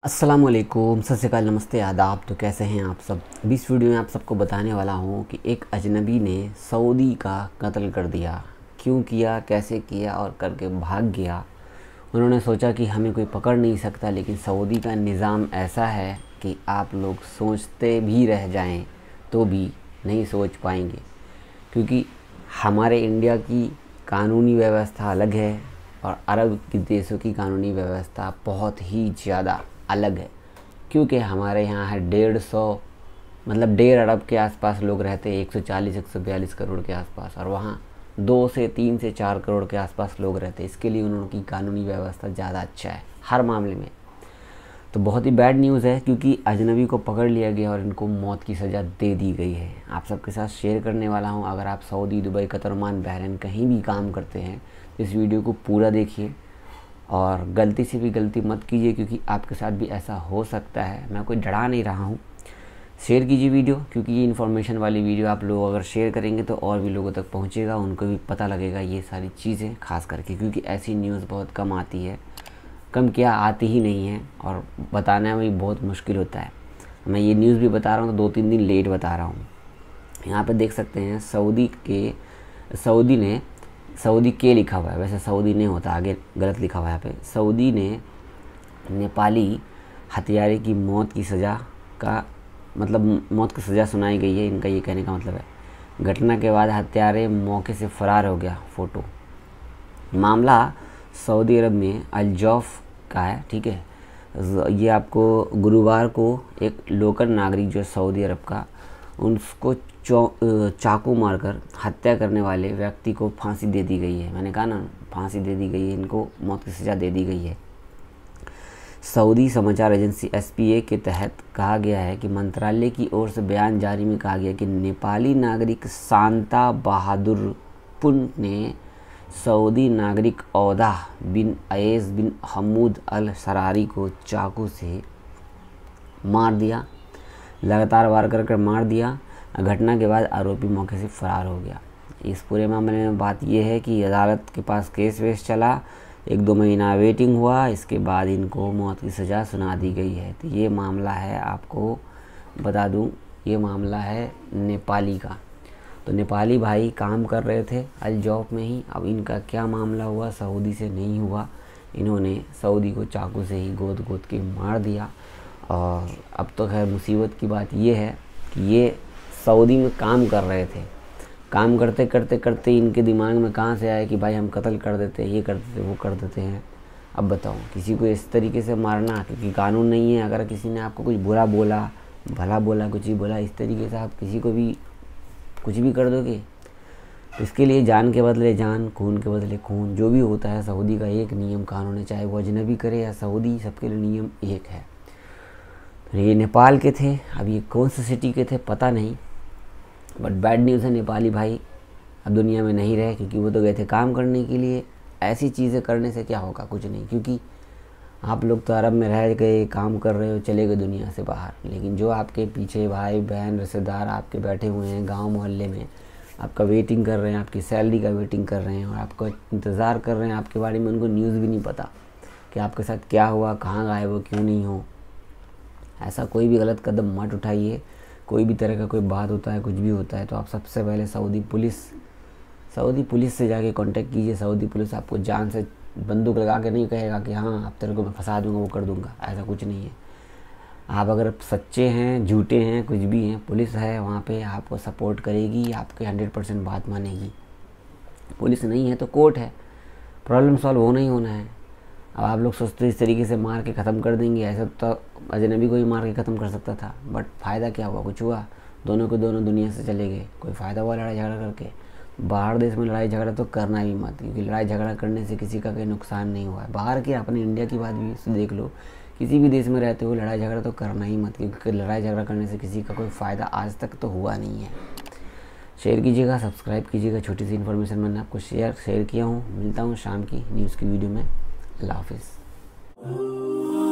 अस्सलामुअलैकुम, सत श्री अकाल, नमस्ते, आदाब। तो कैसे हैं आप सब। अभी इस वीडियो में आप सबको बताने वाला हूं कि एक अजनबी ने सऊदी का कत्ल कर दिया। क्यों किया, कैसे किया और करके भाग गया। उन्होंने सोचा कि हमें कोई पकड़ नहीं सकता, लेकिन सऊदी का निज़ाम ऐसा है कि आप लोग सोचते भी रह जाएं तो भी नहीं सोच पाएंगे, क्योंकि हमारे इंडिया की कानूनी व्यवस्था अलग है और अरब के देशों की कानूनी व्यवस्था बहुत ही ज़्यादा अलग है। क्योंकि हमारे यहाँ है 150 मतलब 1.5 अरब के आसपास लोग रहते हैं, 140-142 करोड़ के आसपास, और वहाँ 2 से 3 से 4 करोड़ के आसपास लोग रहते हैं। इसके लिए उनकी कानूनी व्यवस्था ज़्यादा अच्छा है हर मामले में। तो बहुत ही बैड न्यूज़ है, क्योंकि अजनबी को पकड़ लिया गया और इनको मौत की सज़ा दे दी गई है। आप सबके साथ शेयर करने वाला हूँ। अगर आप Saudi, Dubai, Qatar, Oman, Bahrain कहीं भी काम करते हैं तो इस वीडियो को पूरा देखिए और गलती से भी गलती मत कीजिए, क्योंकि आपके साथ भी ऐसा हो सकता है। मैं कोई डरा नहीं रहा हूँ। शेयर कीजिए वीडियो, क्योंकि ये इन्फॉर्मेशन वाली वीडियो आप लोग अगर शेयर करेंगे तो और भी लोगों तक पहुँचेगा, उनको भी पता लगेगा ये सारी चीज़ें, खास करके क्योंकि ऐसी न्यूज़ बहुत कम आती है। कम क्या, आती ही नहीं है, और बताना भी बहुत मुश्किल होता है। मैं ये न्यूज़ भी बता रहा हूँ तो 2-3 दिन लेट बता रहा हूँ। यहाँ पे देख सकते हैं सऊदी के लिखा हुआ है, वैसे सऊदी नहीं होता, आगे गलत लिखा हुआ है यहाँ पे। सऊदी ने नेपाली हत्यारे की मौत की सज़ा सुनाई गई है, इनका ये कहने का मतलब है। घटना के बाद हत्यारे मौके से फरार हो गया। फ़ोटो मामला सऊदी अरब में अल-जौफ का है, ठीक है। ये आपको गुरुवार को एक लोकल नागरिक जो सऊदी अरब का, उसको चाकू मारकर हत्या करने वाले व्यक्ति को फांसी दे दी गई है। मैंने कहा ना, फांसी दे दी गई है, इनको मौत की सज़ा दे दी गई है। सऊदी समाचार एजेंसी एसपीए के तहत कहा गया है कि मंत्रालय की ओर से बयान जारी में कहा गया कि नेपाली नागरिक शांता बहादुर पुन ने सऊदी नागरिक औदा बिन अयेज बिन हमूद अल सरारी को चाकू से मार दिया, लगातार वार कर मार दिया। घटना के बाद आरोपी मौके से फरार हो गया। इस पूरे मामले में बात यह है कि अदालत के पास केस वेस चला, 1-2 महीना वेटिंग हुआ, इसके बाद इनको मौत की सज़ा सुना दी गई है। तो ये मामला है, आपको बता दूं, ये मामला है नेपाली का। तो नेपाली भाई काम कर रहे थे अल-जौफ में ही। अब इनका क्या मामला हुआ, सऊदी से नहीं हुआ, इन्होंने सऊदी को चाकू से ही गोद के मार दिया। और अब तो खैर मुसीबत की बात ये है कि ये सऊदी में काम कर रहे थे। काम करते करते इनके दिमाग में कहाँ से आया कि भाई हम कत्ल कर देते हैं, ये कर देते, वो कर देते हैं। अब बताओ, किसी को इस तरीके से मारना, क्योंकि कानून नहीं है। अगर किसी ने आपको कुछ बुरा बोला, भला बोला, कुछ ही बोला, इस तरीके से आप किसी को भी कुछ भी कर दोगे। इसके लिए जान के बदले जान, खून के बदले खून, जो भी होता है। सऊदी का एक नियम कानून है, चाहे वो अजनबी करे या सऊदी, सबके लिए नियम एक है। ये नेपाल के थे, अब ये कौन सी सिटी के थे पता नहीं, बट बैड न्यूज़ है। नेपाली भाई अब दुनिया में नहीं रहे, क्योंकि वो तो गए थे काम करने के लिए। ऐसी चीज़ें करने से क्या होगा, कुछ नहीं, क्योंकि आप लोग तो अरब में रह गए, काम कर रहे हो, चले गए दुनिया से बाहर। लेकिन जो आपके पीछे भाई बहन रिश्तेदार आपके बैठे हुए हैं गांव मोहल्ले में, आपका वेटिंग कर रहे हैं, आपकी सैलरी का वेटिंग कर रहे हैं और आपका इंतज़ार कर रहे हैं आपके बारे में, उनको न्यूज़ भी नहीं पता कि आपके साथ क्या हुआ, कहाँ गायब हो, क्यों नहीं हो। ऐसा कोई भी गलत कदम मत उठाइए। कोई भी तरह का कोई बात होता है, कुछ भी होता है, तो आप सबसे पहले सऊदी पुलिस से जाके कांटेक्ट कीजिए। सऊदी पुलिस आपको जान से बंदूक लगा के नहीं कहेगा कि हाँ अब तेरे को मैं फंसा दूंगा, वो कर दूंगा, ऐसा कुछ नहीं है। आप अगर सच्चे हैं, झूठे हैं, कुछ भी हैं, पुलिस है वहाँ पे, आपको सपोर्ट करेगी, आपके 100% बात मानेगी। पुलिस नहीं है तो कोर्ट है, प्रॉब्लम सॉल्व होना ही होना है। अब आप लोग सोचते इस तरीके से मार के ख़त्म कर देंगे, ऐसा तो अजनबी को ही मार के ख़त्म कर सकता था, बट फ़ायदा क्या हुआ, कुछ हुआ? दोनों के दोनों दुनिया से चले गए, कोई फ़ायदा हुआ लड़ाई झगड़ा करके? बाहर देश में लड़ाई झगड़ा तो करना ही मत, क्योंकि लड़ाई झगड़ा करने से किसी का कोई नुकसान नहीं हुआ है। बाहर के अपने इंडिया की बात भी देख लो, किसी भी देश में रहते हो लड़ाई झगड़ा तो करना ही मत, क्योंकि लड़ाई झगड़ा करने से किसी का कोई फ़ायदा आज तक तो हुआ नहीं है। शेयर कीजिएगा, सब्सक्राइब कीजिएगा। छोटी सी इन्फॉर्मेशन मैंने आपको शेयर किया हूँ। मिलता हूँ शाम की न्यूज़ की वीडियो में। अल्लाह हाफिज़।